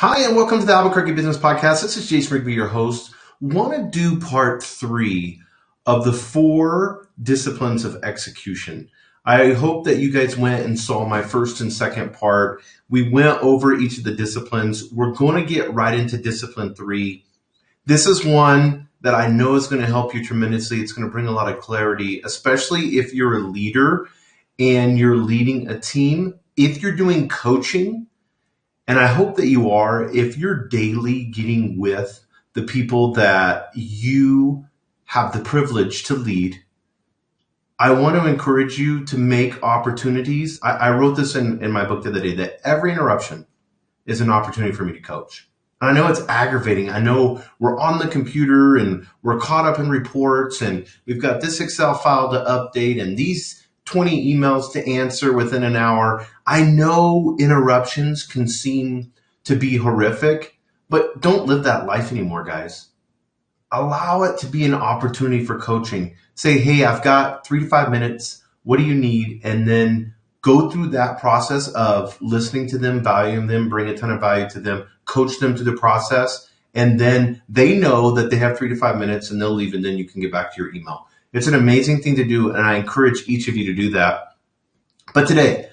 Hi, and welcome to the Albuquerque Business Podcast. This is Jason Rigby, your host. Want to do part 3 of the 4 disciplines of execution. I hope that you guys went and saw my first and second part. We went over each of the disciplines. We're going to get right into discipline 3. This is one that I know is going to help you tremendously. It's going to bring a lot of clarity, especially if you're a leader and you're leading a team. If you're doing coaching, and I hope that you are, if you're daily getting with the people that you have the privilege to lead, I want to encourage you to make opportunities. I wrote this in my book the other day, that every interruption is an opportunity for me to coach. And I know it's aggravating. I know we're on the computer and we're caught up in reports and we've got this Excel file to update and these 20 emails to answer within an hour. I know interruptions can seem to be horrific, but don't live that life anymore, guys. Allow it to be an opportunity for coaching. Say, hey, I've got 3 to 5 minutes. What do you need? And then go through that process of listening to them, valuing them, bring a ton of value to them, coach them through the process. And then they know that they have 3 to 5 minutes and they'll leave, and then you can get back to your email. It's an amazing thing to do, and I encourage each of you to do that. But today,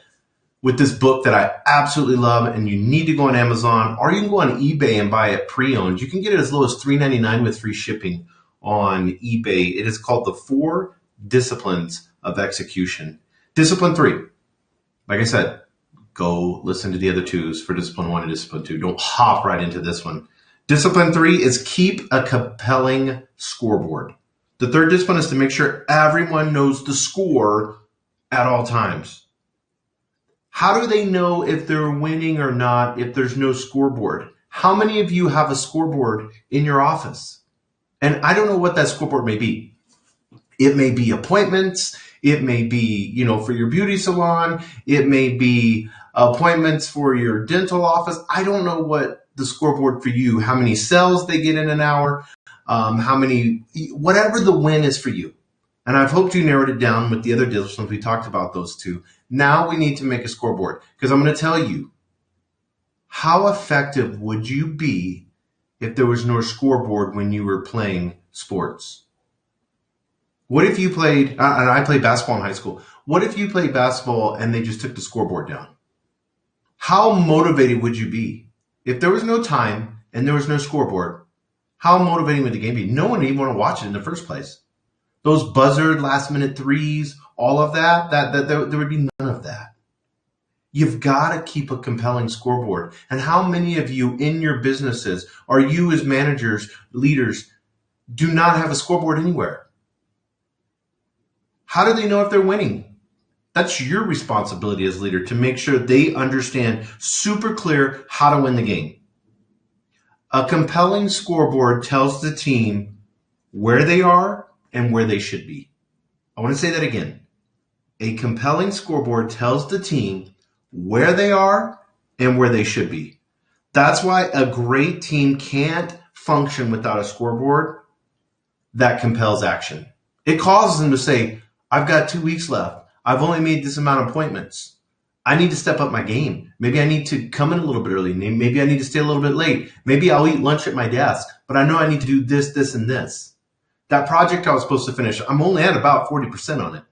with this book that I absolutely love, and you need to go on Amazon, or you can go on eBay and buy it pre-owned. You can get it as low as $3.99 with free shipping on eBay. It is called The 4 Disciplines of Execution. Discipline 3, like I said, go listen to the other 2s for Discipline 1 and Discipline 2. Don't hop right into this one. Discipline 3 is keep a compelling scoreboard. The 3rd discipline is to make sure everyone knows the score at all times. How do they know if they're winning or not if there's no scoreboard? How many of you have a scoreboard in your office? And I don't know what that scoreboard may be. It may be appointments. It may be, for your beauty salon. It may be appointments for your dental office. I don't know what the scoreboard for you, how many sales they get in an hour, how many, whatever the win is for you. And I've hoped you narrowed it down with the other disciplines. We talked about those 2. Now we need to make a scoreboard, because I'm going to tell you, how effective would you be if there was no scoreboard when you were playing sports? What if you played, and I played basketball in high school. What if you played basketball and they just took the scoreboard down? How motivated would you be? If there was no time and there was no scoreboard, how motivating would the game be? No one would even want to watch it in the first place. Those buzzard last-minute threes, all of that, there would be none of that. You've got to keep a compelling scoreboard. And how many of you in your businesses, or you as managers, leaders, do not have a scoreboard anywhere? How do they know if they're winning? That's your responsibility as leader, to make sure they understand super clear how to win the game. A compelling scoreboard tells the team where they are and where they should be. I want to say that again. A compelling scoreboard tells the team where they are and where they should be. That's why a great team can't function without a scoreboard that compels action. It causes them to say, I've got 2 weeks left. I've only made this amount of appointments. I need to step up my game. Maybe I need to come in a little bit early. Maybe I need to stay a little bit late. Maybe I'll eat lunch at my desk, but I know I need to do this, this, and this. That project I was supposed to finish, I'm only at about 40% on it.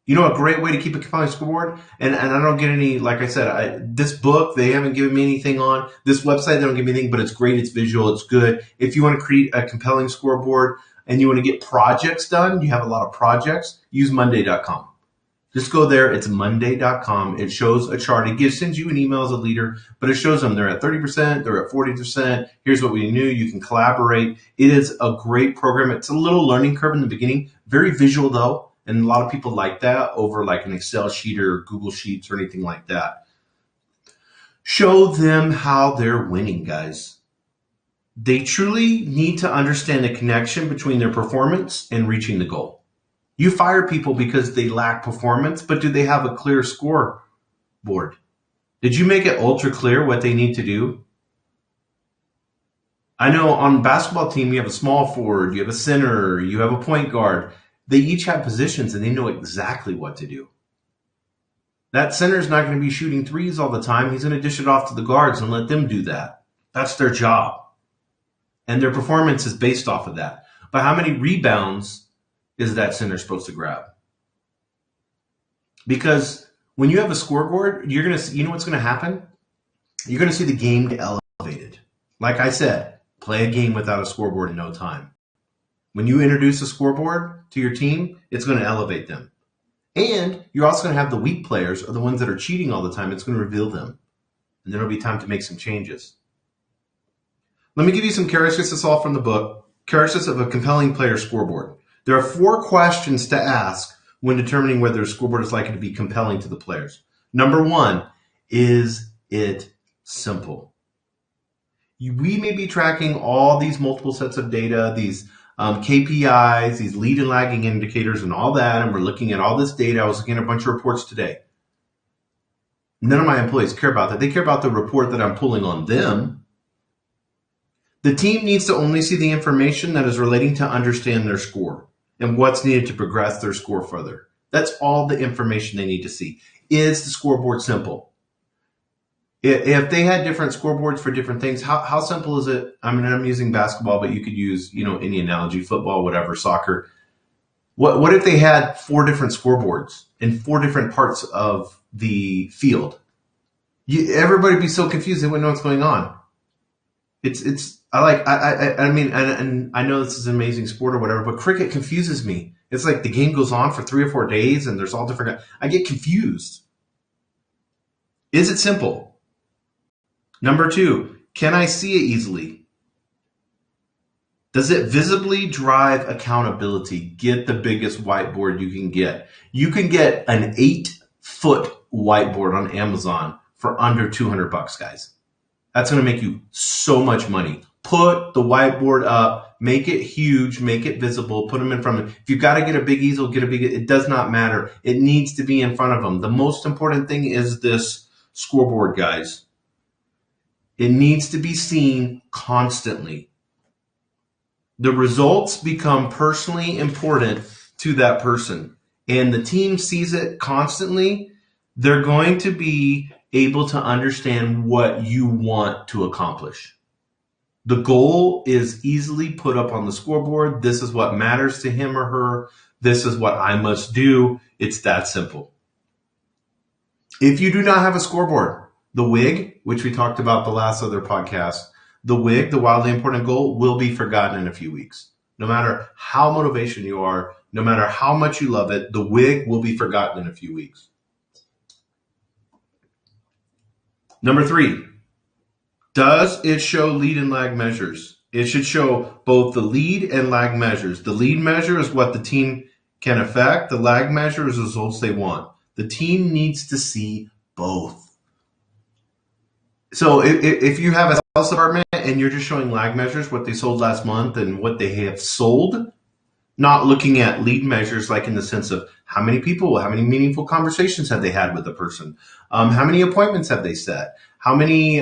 A great way to keep a compelling scoreboard, and I don't get any, like I said, this book, they haven't given me anything on. This website, they don't give me anything, but it's great. It's visual. It's good. If you want to create a compelling scoreboard and you want to get projects done, you have a lot of projects, use Monday.com. Just go there. It's Monday.com. It shows a chart. It sends you an email as a leader, but it shows them they're at 30%, they're at 40%. Here's what we knew. You can collaborate. It is a great program. It's a little learning curve in the beginning. Very visual, though, and a lot of people like that over like an Excel sheet or Google Sheets or anything like that. Show them how they're winning, guys. They truly need to understand the connection between their performance and reaching the goal. You fire people because they lack performance, but do they have a clear scoreboard? Did you make it ultra clear what they need to do? I know on the basketball team, you have a small forward, you have a center, you have a point guard. They each have positions and they know exactly what to do. That center's not going to be shooting threes all the time. He's going to dish it off to the guards and let them do that. That's their job. And their performance is based off of that. But how many rebounds is that center supposed to grab? Because when you have a scoreboard, you know what's going to happen? You're going to see the game get elevated. Like I said, play a game without a scoreboard in no time. When you introduce a scoreboard to your team, it's going to elevate them. And you're also going to have the weak players, or the ones that are cheating all the time. It's going to reveal them. And then it'll be time to make some changes. Let me give you some characteristics all from the book. Characteristics of a compelling player scoreboard. There are 4 questions to ask when determining whether a scoreboard is likely to be compelling to the players. Number 1, is it simple? We may be tracking all these multiple sets of data, these KPIs, these lead and lagging indicators and all that, and we're looking at all this data. I was looking at a bunch of reports today. None of my employees care about that. They care about the report that I'm pulling on them. The team needs to only see the information that is relating to understand their score and what's needed to progress their score further. That's all the information they need to see. Is the scoreboard simple? If they had different scoreboards for different things, how simple is it? I mean, I'm using basketball, but you could use, any analogy, football, whatever, soccer. What if they had 4 different scoreboards in 4 different parts of the field? Everybody would be so confused they wouldn't know what's going on. I mean, I know this is an amazing sport or whatever, but cricket confuses me. It's like the game goes on for 3 or 4 days and there's all different. I get confused. Is it simple? Number 2, can I see it easily? Does it visibly drive accountability? Get the biggest whiteboard you can get. You can get an 8-foot whiteboard on Amazon for under $200, guys. That's going to make you so much money. Put the whiteboard up, make it huge, make it visible, put them in front of them. If you've got to get a big easel, it does not matter. It needs to be in front of them. The most important thing is this scoreboard, guys. It needs to be seen constantly. The results become personally important to that person, and the team sees it constantly. They're going to be able to understand what you want to accomplish. The goal is easily put up on the scoreboard. This is what matters to him or her. This is what I must do. It's that simple. If you do not have a scoreboard, the WIG, which we talked about the last other podcast, the WIG, the wildly important goal, will be forgotten in a few weeks. No matter how motivation you are, no matter how much you love it, the WIG will be forgotten in a few weeks. Number 3, does it show lead and lag measures? It should show both the lead and lag measures. The lead measure is what the team can affect. The lag measure is the results they want. The team needs to see both. So if you have a sales department and you're just showing lag measures, what they sold last month and what they have sold, not looking at lead measures like in the sense of how many people, how many meaningful conversations have they had with the person, how many appointments have they set, how many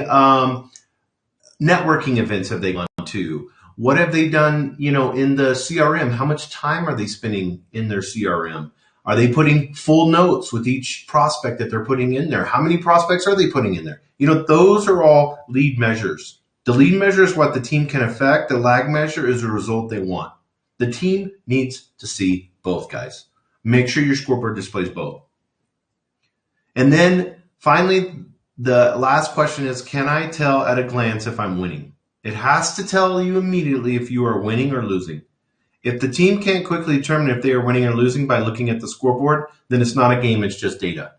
networking events have they gone to, what have they done, in the CRM, how much time are they spending in their CRM? Are they putting full notes with each prospect that they're putting in there? How many prospects are they putting in there? Those are all lead measures. The lead measure is what the team can affect. The lag measure is the result they want. The team needs to see both, guys. Make sure your scoreboard displays both. And then finally, the last question is, can I tell at a glance if I'm winning? It has to tell you immediately if you are winning or losing. If the team can't quickly determine if they are winning or losing by looking at the scoreboard, then it's not a game, it's just data.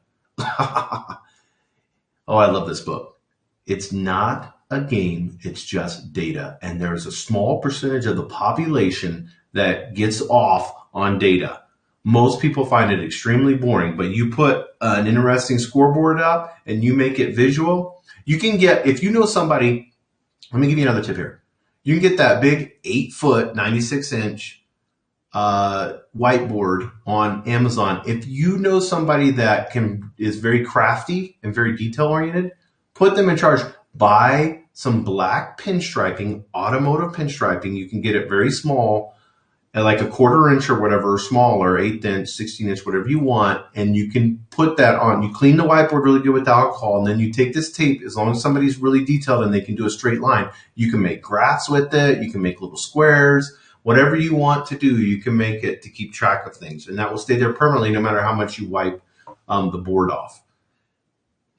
Oh, I love this book. It's not a game, it's just data. And there's a small percentage of the population that gets off on data. Most people find it extremely boring, but you put an interesting scoreboard up and you make it visual, you can get, if you know somebody, let me give you another tip here. You can get that big 8-foot, 96-inch whiteboard on Amazon. If you know somebody that is very crafty and very detail-oriented, put them in charge. Buy some black pinstriping, automotive pinstriping. You can get it very small, at like a 1/4 inch or whatever, or smaller, 1/8 inch, 16 inch, whatever you want, and you can put that on. You clean the whiteboard really good with alcohol, and then you take this tape, as long as somebody's really detailed and they can do a straight line, you can make graphs with it, you can make little squares, whatever you want to do, you can make it to keep track of things. And that will stay there permanently no matter how much you wipe the board off.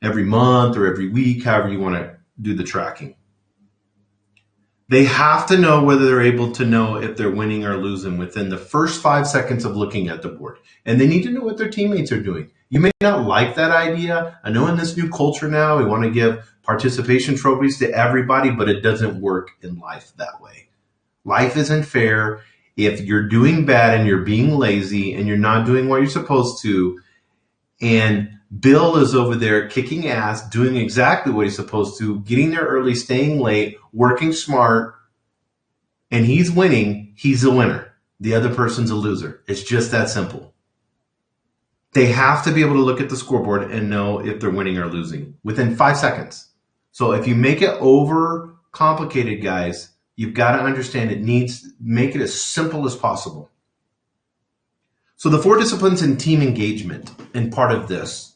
Every month or every week, however you want to do the tracking. They have to know whether they're able to know if they're winning or losing within the first 5 seconds of looking at the board. And they need to know what their teammates are doing. You may not like that idea. I know in this new culture now, we want to give participation trophies to everybody, but it doesn't work in life that way. Life isn't fair. If you're doing bad and you're being lazy and you're not doing what you're supposed to, and Bill is over there kicking ass, doing exactly what he's supposed to, getting there early, staying late, working smart, and he's winning, he's a winner. The other person's a loser. It's just that simple. They have to be able to look at the scoreboard and know if they're winning or losing within 5 seconds. So if you make it over complicated, guys, you've got to understand make it as simple as possible. So the 4 disciplines in team engagement, and part of this,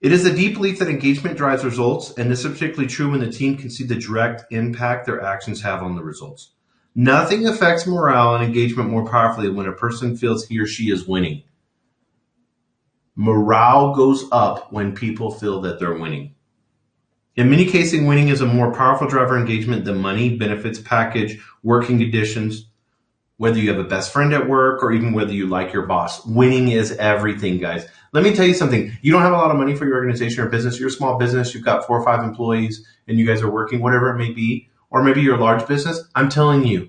it is a deep belief that engagement drives results, and this is particularly true when the team can see the direct impact their actions have on the results. Nothing affects morale and engagement more powerfully than when a person feels he or she is winning. Morale goes up when people feel that they're winning. In many cases, winning is a more powerful driver of engagement than money, benefits package, working conditions, whether you have a best friend at work or even whether you like your boss. Winning is everything, guys. Let me tell you something. You don't have a lot of money for your organization or business. You're a small business. You've got 4 or 5 employees and you guys are working, whatever it may be. Or maybe you're a large business. I'm telling you,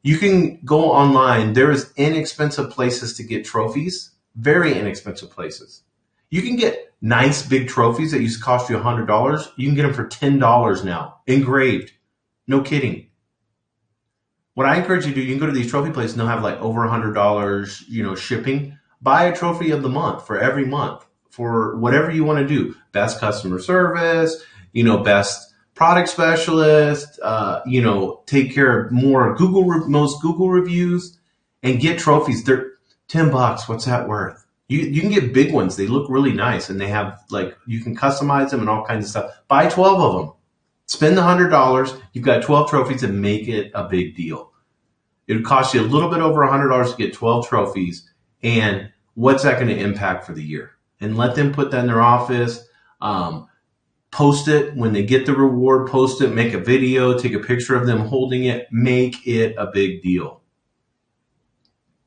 you can go online. There is inexpensive places to get trophies, very inexpensive places. You can get nice big trophies that used to cost you $100. You can get them for $10 now, engraved. No kidding. What I encourage you to do, you can go to these trophy places and they'll have like over $100, shipping. Buy a trophy of the month for every month for whatever you want to do. Best customer service, best product specialist, take care of most Google reviews, and get trophies. They're $10. What's that worth? You can get big ones. They look really nice and they have you can customize them and all kinds of stuff. Buy 12 of them. Spend the $100. You've got 12 trophies and make it a big deal. It would cost you a little bit over $100 to get 12 trophies. And what's that going to impact for the year? And let them put that in their office. Post it when they get the reward. Post it. Make a video. Take a picture of them holding it. Make it a big deal.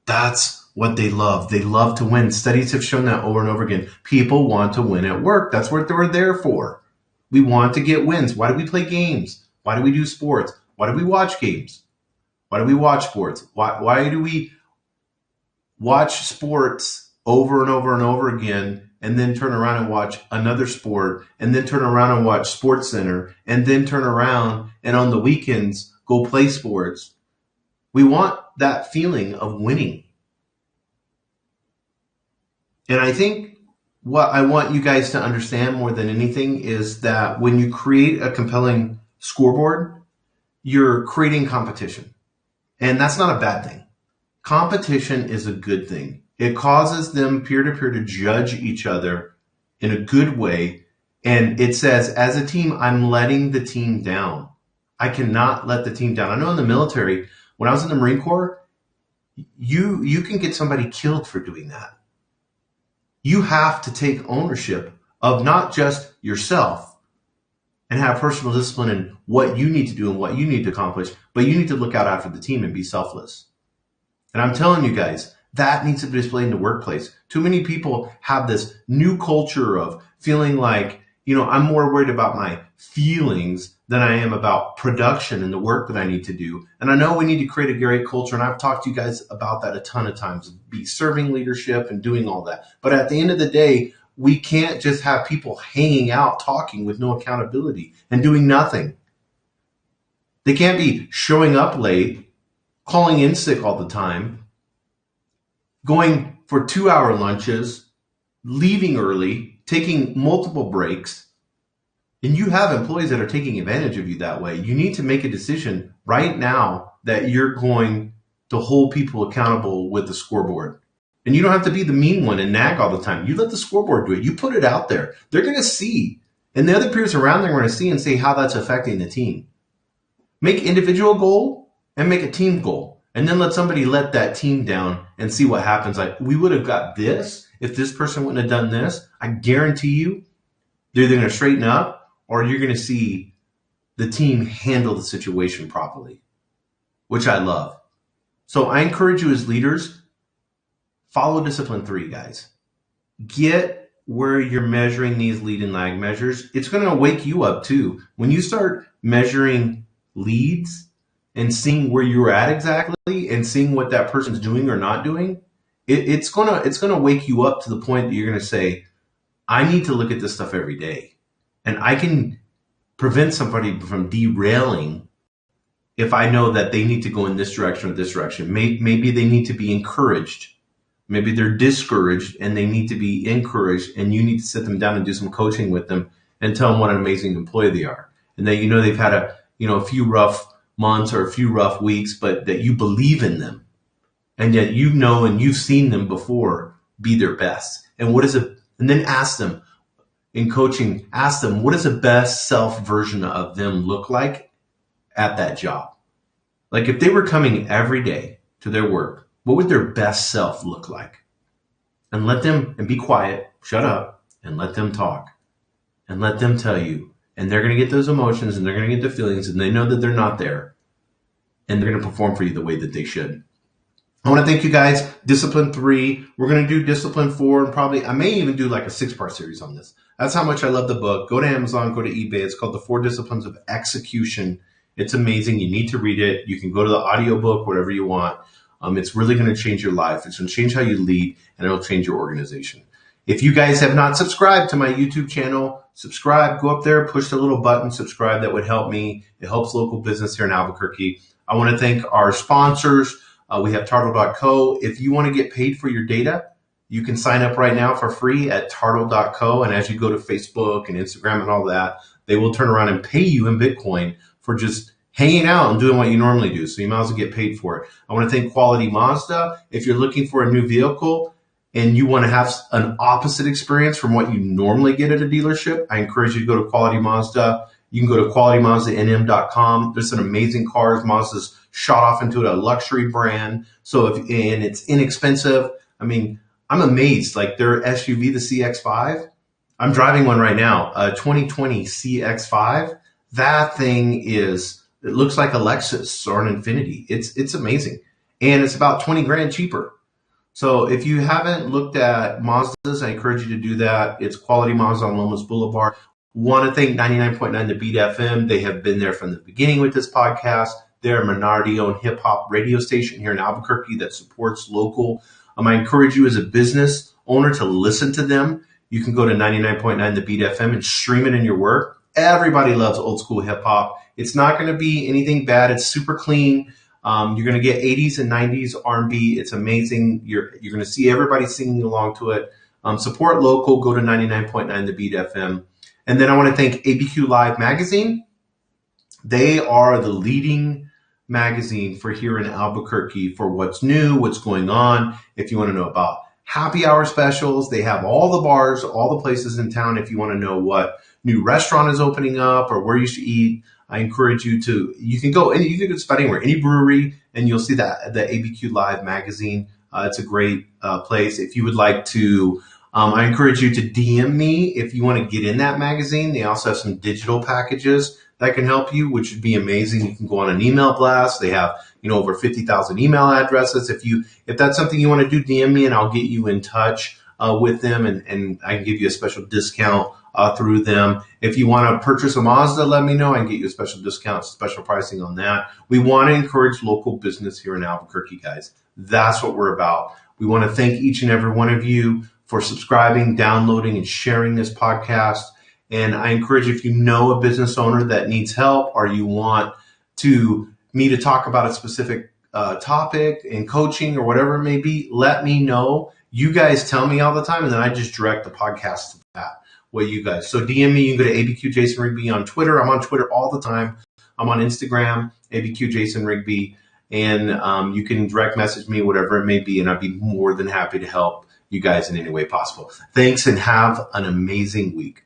That's what they love. They love to win. Studies have shown that over and over again. People want to win at work. That's what they're there for. We want to get wins. Why do we play games? Why do we do sports? Why do we watch games? Why do we watch sports? Why do we watch sports over and over and over again and then turn around and watch another sport and then turn around and watch Sports Center and then turn around and on the weekends go play sports? We want that feeling of winning. And I think what I want you guys to understand more than anything is that when you create a compelling scoreboard, you're creating competition. And that's not a bad thing. Competition is a good thing. It causes them peer-to-peer to judge each other in a good way. And it says, as a team, I'm letting the team down. I cannot let the team down. I know in the military, when I was in the Marine Corps, you can get somebody killed for doing that. You have to take ownership of not just yourself and have personal discipline in what you need to do and what you need to accomplish, but you need to look out after the team and be selfless. And I'm telling you guys, that needs to be displayed in the workplace. Too many people have this new culture of feeling like, I'm more worried about my feelings than I am about production and the work that I need to do. And I know we need to create a great culture, and I've talked to you guys about that a ton of times, be serving leadership and doing all that. But at the end of the day, we can't just have people hanging out, talking with no accountability and doing nothing. They can't be showing up late, calling in sick all the time, going for 2-hour lunches, leaving early, taking multiple breaks. And you have employees that are taking advantage of you that way. You need to make a decision right now that you're going to hold people accountable with the scoreboard. And you don't have to be the mean one and nag all the time. You let the scoreboard do it. You put it out there. They're going to see. And the other peers around them are going to see and say how that's affecting the team. Make individual goal and make a team goal. And then let that team down and see what happens. Like, we would have got this if this person wouldn't have done this. I guarantee you they're either going to straighten up or you're going to see the team handle the situation properly, which I love. So I encourage you as leaders, follow discipline 3, guys. Get where you're measuring these lead and lag measures. It's going to wake you up too. When you start measuring leads and seeing where you're at exactly and seeing what that person's doing or not doing, it's gonna wake you up to the point that you're gonna say, I need to look at this stuff every day. And I can prevent somebody from derailing if I know that they need to go in this direction or this direction. Maybe they need to be encouraged. Maybe they're discouraged and they need to be encouraged, and you need to sit them down and do some coaching with them and tell them what an amazing employee they are. And that they've had a few rough months or a few rough weeks, but that you believe in them. And yet and you've seen them before be their best. And then ask them in coaching, what does the best self version of them look like at that job? Like, if they were coming every day to their work, what would their best self look like? And be quiet, shut up, and let them talk. And let them tell you. And they're going to get those emotions and they're going to get the feelings, and they know that they're not there. And they're going to perform for you the way that they should. I want to thank you guys. Discipline 3. We're going to do Discipline 4, and I may even do like a 6-part series on this. That's how much I love the book. Go to Amazon, go to eBay. It's called The 4 Disciplines of Execution. It's amazing. You need to read it. You can go to the audiobook, whatever you want. It's really going to change your life. It's going to change how you lead, and it'll change your organization. If you guys have not subscribed to my YouTube channel, subscribe. Go up there, push the little button, subscribe. That would help me. It helps local business here in Albuquerque. I want to thank our sponsors. We have Tartle.co. If you want to get paid for your data, you can sign up right now for free at Tartle.co. And as you go to Facebook and Instagram and all that, they will turn around and pay you in Bitcoin for just hanging out and doing what you normally do. So you might as well get paid for it. I want to thank Quality Mazda. If you're looking for a new vehicle and you want to have an opposite experience from what you normally get at a dealership, I encourage you to go to Quality Mazda. You can go to QualityMazdaNM.com. There's some amazing cars. Mazda's shot off into a luxury brand. And it's inexpensive. I mean, I'm amazed. Like, their SUV, the CX-5, I'm driving one right now, a 2020 CX-5. That thing it looks like a Lexus or an Infiniti. It's amazing. And it's about 20 grand cheaper. So if you haven't looked at Mazdas, I encourage you to do that. It's Quality Mazda on Lomas Boulevard. Want to thank 99.9 The Beat FM. They have been there from the beginning with this podcast. They're a minority-owned hip-hop radio station here in Albuquerque that supports local. I encourage you as a business owner to listen to them. You can go to 99.9 The Beat FM and stream it in your work. Everybody loves old school hip-hop. It's not going to be anything bad. It's super clean. You're going to get 80s and 90s R&B. It's amazing. You're going to see everybody singing along to it. Support local. Go to 99.9 The Beat FM. And then I want to thank ABQ Live Magazine. They are the leading magazine for here in Albuquerque for what's new, what's going on. If you want to know about happy hour specials, they have all the bars, all the places in town. If you want to know what new restaurant is opening up or where you should eat, I encourage you can go anywhere, any brewery, and you'll see that the ABQ Live Magazine. It's a great place. If you would like to, I encourage you to DM me if you want to get in that magazine. They also have some digital packages that can help you, which would be amazing. You can go on an email blast. They have, over 50,000 email addresses. If that's something you want to do, DM me and I'll get you in touch with them, and I can give you a special discount through them. If you want to purchase a Mazda, let me know. I can get you a special discount, special pricing on that. We want to encourage local business here in Albuquerque, guys. That's what we're about. We want to thank each and every one of you for subscribing, downloading, and sharing this podcast. And I encourage you, if you know a business owner that needs help or you want me to talk about a specific topic in coaching or whatever it may be, let me know. You guys tell me all the time, and then I just direct the podcast to that. So DM me. You can go to ABQ Jason Rigby on Twitter. I'm on Twitter all the time. I'm on Instagram, ABQ Jason Rigby. and you can direct message me, whatever it may be, and I'd be more than happy to help you guys in any way possible. Thanks, and have an amazing week.